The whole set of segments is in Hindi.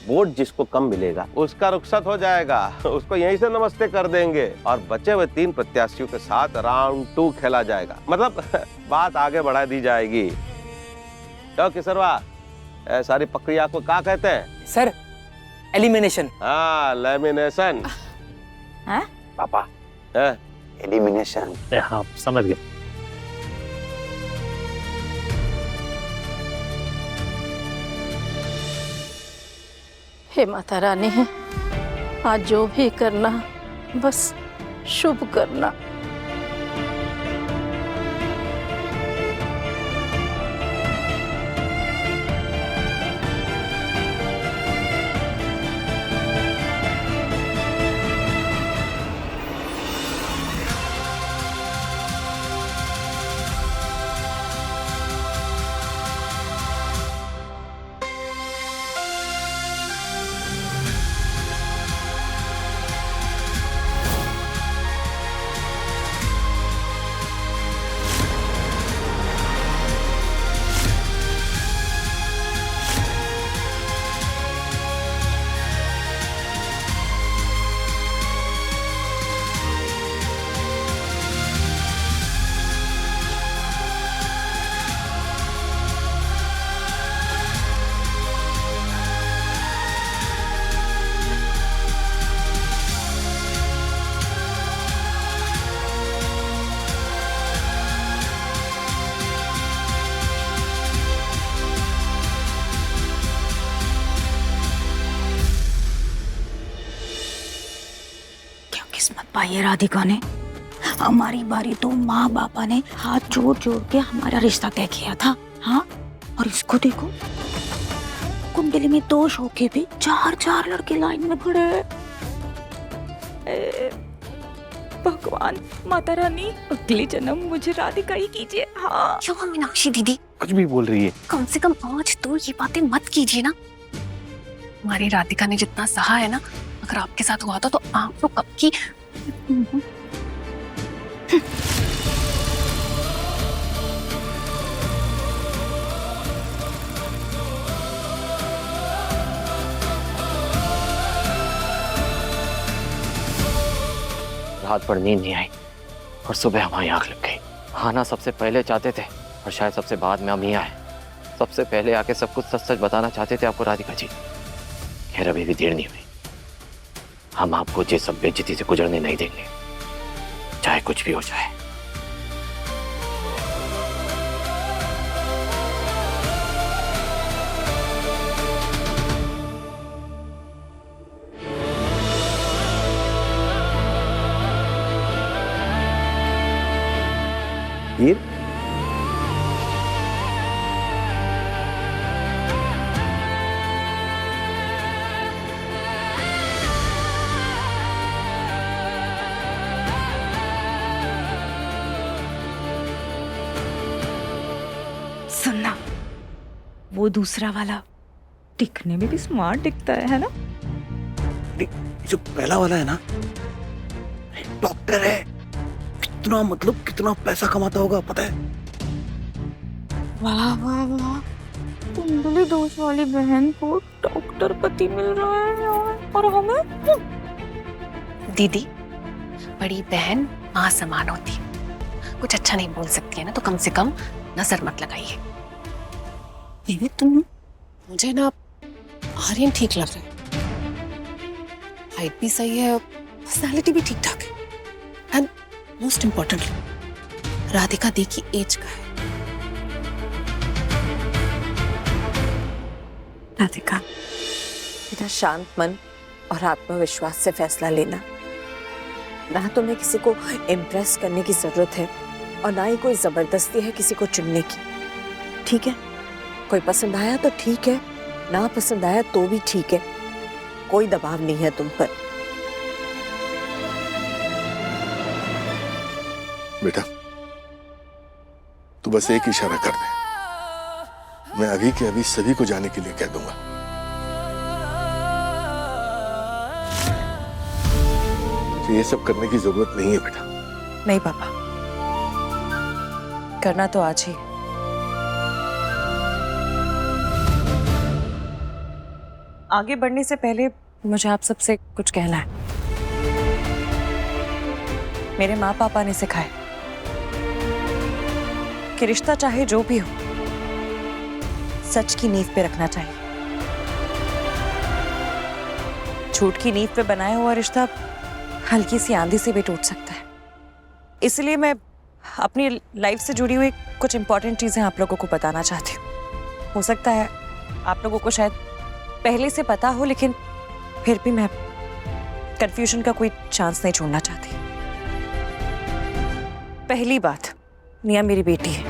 वोट जिसको कम मिलेगा उसका रुखसत हो जाएगा, उसको यहीं से नमस्ते कर देंगे और बचे हुए 3 प्रत्याशियों के साथ राउंड 2 खेला जाएगा। मतलब बात आगे बढ़ा दी जाएगी। क्यों किसरवा, सारी प्रक्रिया को क्या कहते हैं? Sir, elimination. हाँ, लेमिनेशन। हाँ? पापा, एलिमिनेशन। हाँ, समझ गए। हे माता रानी, आज जो भी करना बस शुभ करना। किस्मत पाई है राधिका ने। हमारी बारी तो माँ बापा ने हाथ जोड़ जोड़ के हमारा रिश्ता तय किया था। हाँ, और इसको देखो, कुंडली में दोष होके भी 4 लड़के लाइन में खड़े हैं। भगवान, माता रानी, अगली जन्म मुझे राधिका ही कीजिए। हाँ। क्यों मीनाक्षी दीदी कुछ भी बोल रही है? कम से कम आज तो ये बातें मत कीजिए ना। हमारी राधिका ने जितना सहा है ना, अगर आपके साथ हुआ था तो आप तो कब की। रात भर नींद नहीं आई और सुबह हमारी आंख लग गई। आना सबसे पहले चाहते थे और शायद सबसे बाद में हम ही आए। सबसे पहले आके सब कुछ सच सच बताना चाहते थे आपको राधिका जी। खैर, अभी भी देर नहीं हुई। हम आपको ये सब बेइज्जती से गुजरने नहीं देंगे, चाहे कुछ भी हो जाए। हीर, सुनना, वो दूसरा वाला दिखने में भी स्मार्ट दिखता है ना? जो पहला वाला है ना, डॉक्टर है। कितना मतलब कितना पैसा कमाता होगा पता है? वाह वाह वाह, कुंडली दोष वाली बहन को डॉक्टर पति मिल रहा है यार, और हमें। दीदी, बड़ी बहन माँ समान होती है। कुछ अच्छा नहीं बोल सकती है ना, तो कम से कम नजर मत लगाइए। दीदी, तुम मुझे ना आर्यन ठीक लग रहा है। हाइट भी सही है, पर्सनालिटी भी ठीक ठाक है, एंड मोस्ट इम्पोर्टेंटली राधिका दी की एज का है। राधिका, मेरा शांत मन और आत्मविश्वास से फैसला लेना। ना तुम्हें किसी को इम्प्रेस करने की जरूरत है और ना ही कोई जबरदस्ती है किसी को चुनने की। ठीक है, कोई पसंद आया तो ठीक है, ना पसंद आया तो भी ठीक है। कोई दबाव नहीं है तुम पर। बेटा, तू बस एक इशारा कर दे, मैं अभी के अभी सभी को जाने के लिए कह दूंगा। ये सब करने की जरूरत नहीं है बेटा। नहीं पापा, करना तो आज ही। आगे बढ़ने से पहले मुझे आप सबसे कुछ कहना है। मेरे माँ पापा ने सिखाया कि रिश्ता चाहे जो भी हो, सच की नींव पे रखना चाहिए। झूठ की नींव पे बनाया हुआ रिश्ता हल्की सी आंधी से भी टूट सकता है। इसलिए मैं अपनी लाइफ से जुड़ी हुई कुछ इंपॉर्टेंट चीजें आप लोगों को बताना चाहती हूँ। हो सकता है आप लोगों को शायद पहले से पता हो, लेकिन फिर भी मैं कंफ्यूजन का कोई चांस नहीं छोड़ना चाहती। पहली बात, निया मेरी बेटी है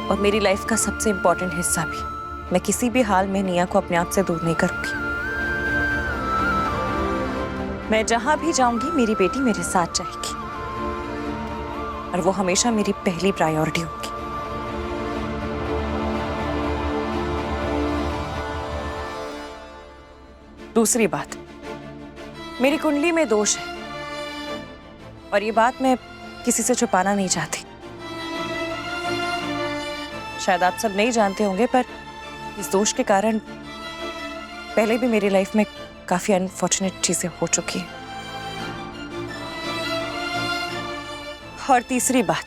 और मेरी लाइफ का सबसे इंपॉर्टेंट हिस्सा भी। मैं किसी भी हाल में निया को अपने आप से दूर नहीं करूंगी। मैं जहां भी जाऊंगी मेरी बेटी मेरे साथ जाएगी और वो हमेशा मेरी पहली प्रायोरिटी होगी। दूसरी बात, मेरी कुंडली में दोष है और ये बात मैं किसी से छुपाना नहीं चाहती। शायद आप सब नहीं जानते होंगे, पर इस दोष के कारण पहले भी मेरी लाइफ में काफी अनफॉर्चुनेट चीजें हो चुकी हैं। और तीसरी बात,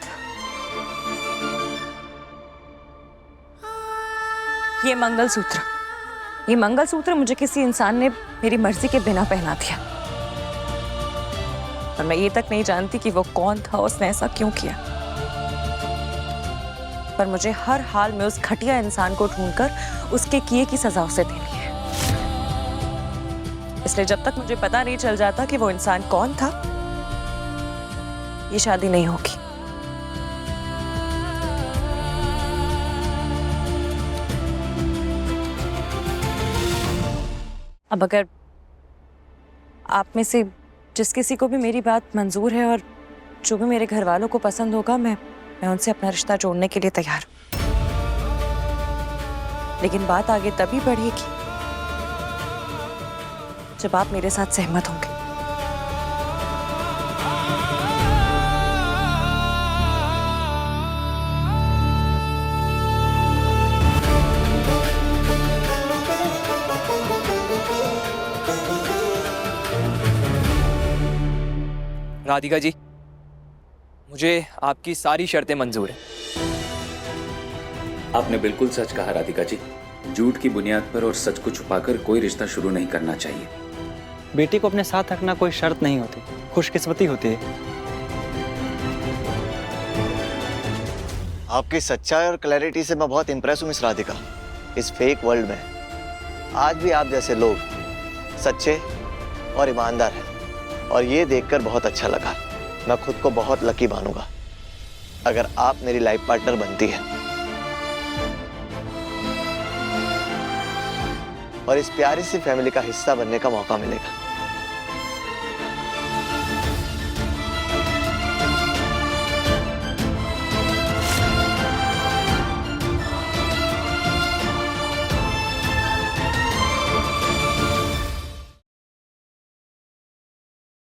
ये मंगलसूत्र मुझे किसी इंसान ने मेरी मर्जी के बिना पहना दिया और मैं ये तक नहीं जानती कि वो कौन था, उसने ऐसा क्यों किया। पर मुझे हर हाल में उस घटिया इंसान को ढूंढकर उसके किए की सजा उसे देनी है। इसलिए जब तक मुझे पता नहीं चल जाता कि वो इंसान कौन था, ये शादी नहीं होगी। अब अगर आप में से जिस किसी को भी मेरी बात मंजूर है और जो भी मेरे घर वालों को पसंद होगा, मैं उनसे अपना रिश्ता जोड़ने के लिए तैयार हूं। लेकिन बात आगे तभी बढ़ेगी जब आप मेरे साथ सहमत होंगे। राधिका जी, मुझे आपकी सारी शर्तें मंजूर हैं। आपने बिल्कुल सच कहा राधिका जी। झूठ की बुनियाद पर और सच को छुपाकर कोई रिश्ता शुरू नहीं करना चाहिए। बेटी को अपने साथ रखना कोई शर्त नहीं होती, खुशकिस्मती होती है। आपकी सच्चाई और क्लैरिटी से मैं बहुत इंप्रेस हूँ मिस राधिका। इस फेक वर्ल्ड में आज भी आप जैसे लोग सच्चे और ईमानदार हैं और ये देखकर बहुत अच्छा लगा। मैं खुद को बहुत लकी मानूंगा अगर आप मेरी लाइफ पार्टनर बनती हैं और इस प्यारी सी फैमिली का हिस्सा बनने का मौका मिलेगा।